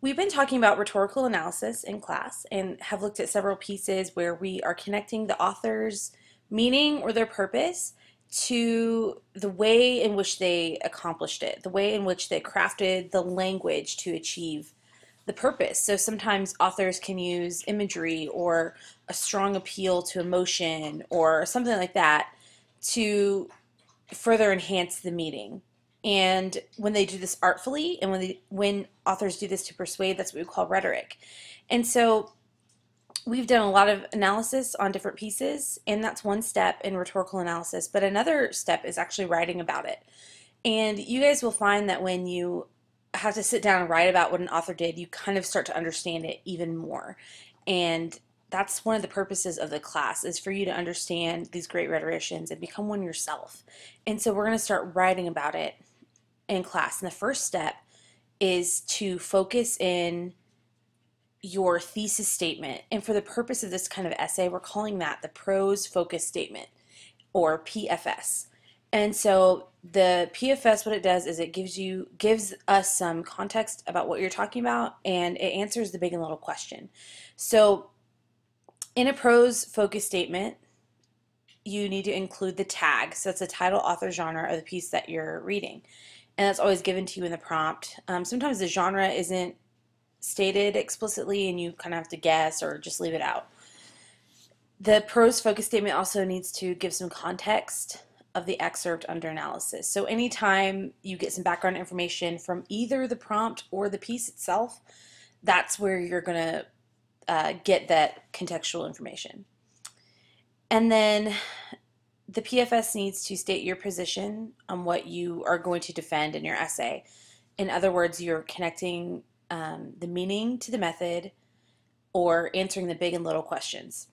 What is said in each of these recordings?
We've been talking about rhetorical analysis in class and have looked at several pieces where we are connecting the author's meaning or their purpose to the way in which they accomplished it, the way in which they crafted the language to achieve the purpose. So sometimes authors can use imagery or a strong appeal to emotion or something like that to further enhance the meaning. And when they do this artfully, and when authors do this to persuade, that's what we call rhetoric. And so we've done a lot of analysis on different pieces, and that's one step in rhetorical analysis. But another step is actually writing about it. And you guys will find that when you have to sit down and write about what an author did, you kind of start to understand it even more. And that's one of the purposes of the class, is for you to understand these great rhetoricians and become one yourself. And so we're going to start writing about it in class. And the first step is to focus in your thesis statement. And for the purpose of this kind of essay, we're calling that the Prose Focus Statement, or PFS. And so the PFS, what it does is it gives us some context about what you're talking about, and it answers the big and little question. So in a prose focus statement, you need to include the tag. So it's the title, author, genre of the piece that you're reading. And that's always given to you in the prompt. Sometimes the genre isn't stated explicitly and you kind of have to guess or just leave it out. The prose focus statement also needs to give some context of the excerpt under analysis. So anytime you get some background information from either the prompt or the piece itself, that's where you're going to get that contextual information. And then the PFS needs to state your position on what you are going to defend in your essay. In other words, you're connecting the meaning to the method or answering the big and little questions.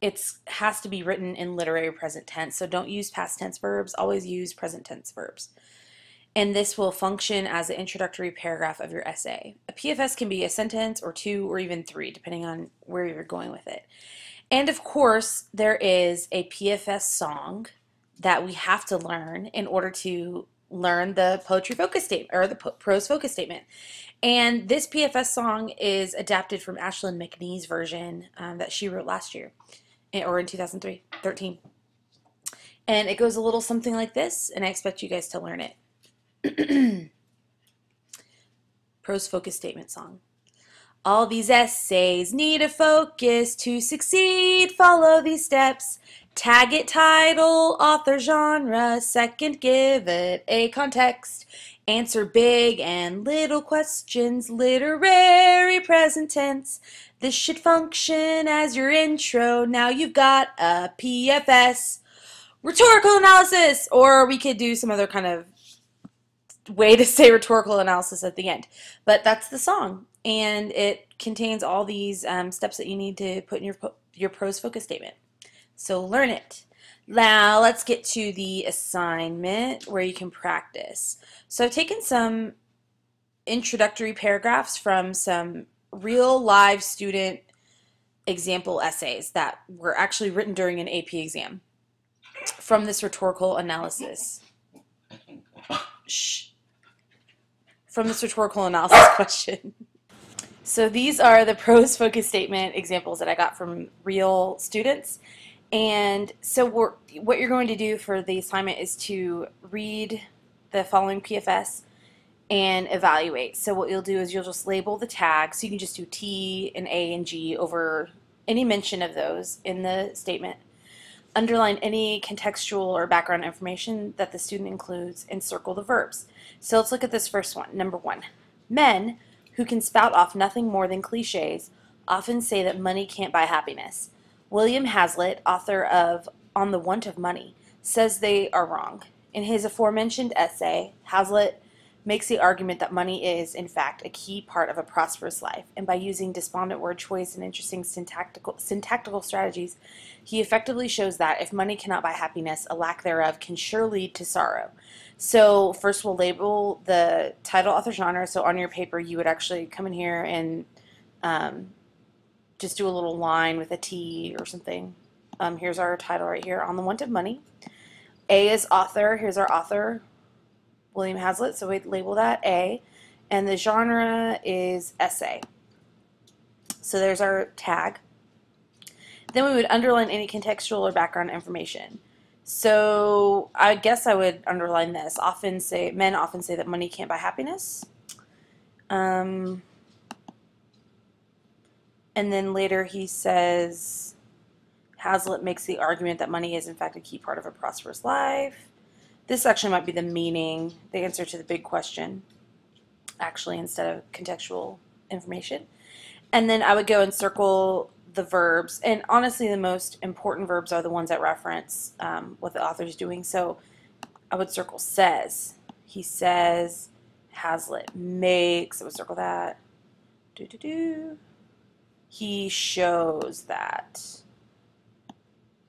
It has to be written in literary present tense, so don't use past tense verbs, always use present tense verbs. And this will function as the introductory paragraph of your essay. A PFS can be a sentence or two or even three, depending on where you're going with it. And of course, there is a PFS song that we have to learn in order to learn the poetry focus statement, or the prose focus statement. And this PFS song is adapted from Ashlyn McNee's version that she wrote last year, or in 2013. And it goes a little something like this, and I expect you guys to learn it. Prose focus statement song. All these essays need a focus to succeed. Follow these steps. Tag it, title, author, genre. Second, give it a context. Answer big and little questions. Literary present tense. This should function as your intro. Now you've got a PFS. Rhetorical analysis, or we could do some other kind of way to say rhetorical analysis at the end. But that's the song, and it contains all these steps that you need to put in your prose focus statement. So learn it. Now let's get to the assignment where you can practice. So I've taken some introductory paragraphs from some real live student example essays that were actually written during an AP exam from this rhetorical analysis. From this rhetorical analysis question. So these are the prose focus statement examples that I got from real students. And so what you're going to do for the assignment is to read the following PFS and evaluate. So what you'll do is you'll just label the tags. So you can just do T and A and G over any mention of those in the statement. Underline any contextual or background information that the student includes, and circle the verbs. So let's look at this first one. Number 1. Men who can spout off nothing more than cliches often say that money can't buy happiness. William Hazlitt, author of On the Want of Money, says they are wrong. In his aforementioned essay, Hazlitt makes the argument that money is, in fact, a key part of a prosperous life, and by using despondent word choice and interesting syntactical strategies, he effectively shows that if money cannot buy happiness, a lack thereof can sure lead to sorrow. So first we'll label the title, author, genre. So on your paper you would actually come in here and just do a little line with a T or something. Here's our title right here, On the Want of Money. A is author. Here's our author, William Hazlitt, so we label that A. and the genre is essay. So there's our tag. Then we would underline any contextual or background information. So I guess I would underline this. Men often say that money can't buy happiness. And then later he says, Hazlitt makes the argument that money is in fact a key part of a prosperous life. This actually might be the meaning, the answer to the big question, actually, instead of contextual information. And then I would go and circle the verbs. And honestly, the most important verbs are the ones that reference what the author is doing. So I would circle says. He says, Hazlitt makes. I would circle that. He shows that.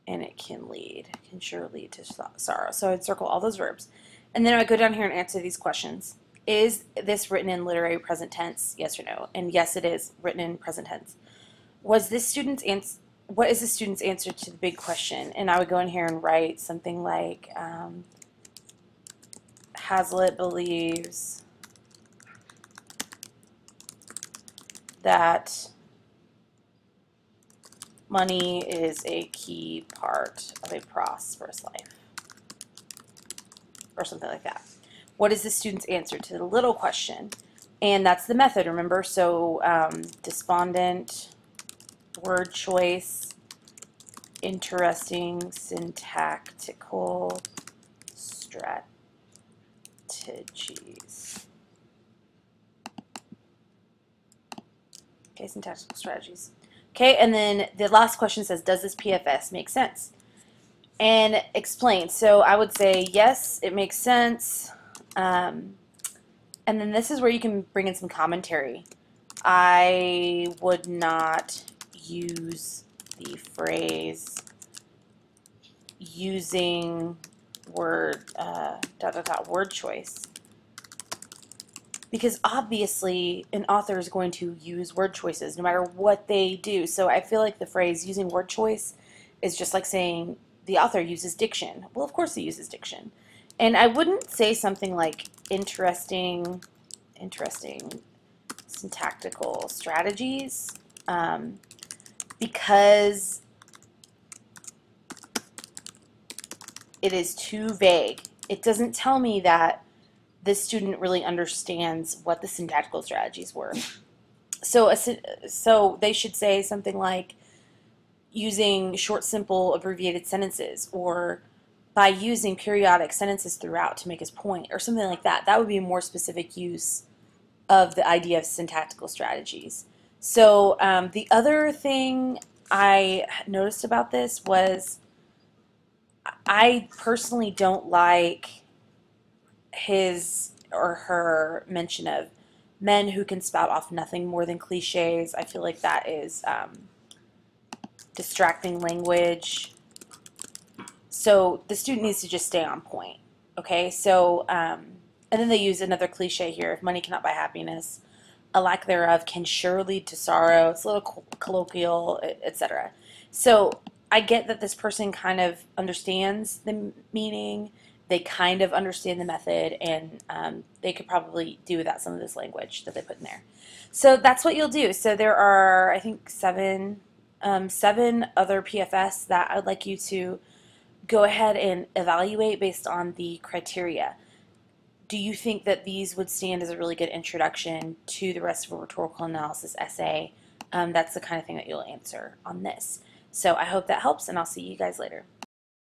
And it can sure lead to sorrow. So I'd circle all those verbs. And then I would go down here and answer these questions. Is this written in literary present tense? Yes or no? And yes, it is written in present tense. What is the student's answer to the big question? And I would go in here and write something like Hazlitt believes that money is a key part of a prosperous life, or something like that. What is the student's answer to the little question? And that's the method, remember? So despondent, word choice, interesting, syntactical strategies. Okay, syntactical strategies. Okay, and then the last question says, does this PFS make sense? And explain. So I would say, yes, it makes sense. And then this is where you can bring in some commentary. I would not use the phrase using word word choice, because obviously an author is going to use word choices no matter what they do. So I feel like the phrase using word choice is just like saying the author uses diction. Well, of course he uses diction. And I wouldn't say something like interesting syntactical strategies, because it is too vague. It doesn't tell me that this student really understands what the syntactical strategies were. So they should say something like using short, simple, abbreviated sentences, or by using periodic sentences throughout to make his point, or something like that. That would be a more specific use of the idea of syntactical strategies. So the other thing I noticed about this was I personally don't like his or her mention of men who can spout off nothing more than cliches. I feel like that is distracting language. So the student needs to just stay on point. Okay, so and then they use another cliche here: if money cannot buy happiness, a lack thereof can sure lead to sorrow. It's a little colloquial, etc. So I get that this person kind of understands the meaning, they kind of understand the method, and they could probably do without some of this language that they put in there. So that's what you'll do. So there are, I think, seven other PFS that I would like you to go ahead and evaluate based on the criteria. Do you think that these would stand as a really good introduction to the rest of a rhetorical analysis essay? That's the kind of thing that you'll answer on this. So I hope that helps, and I'll see you guys later.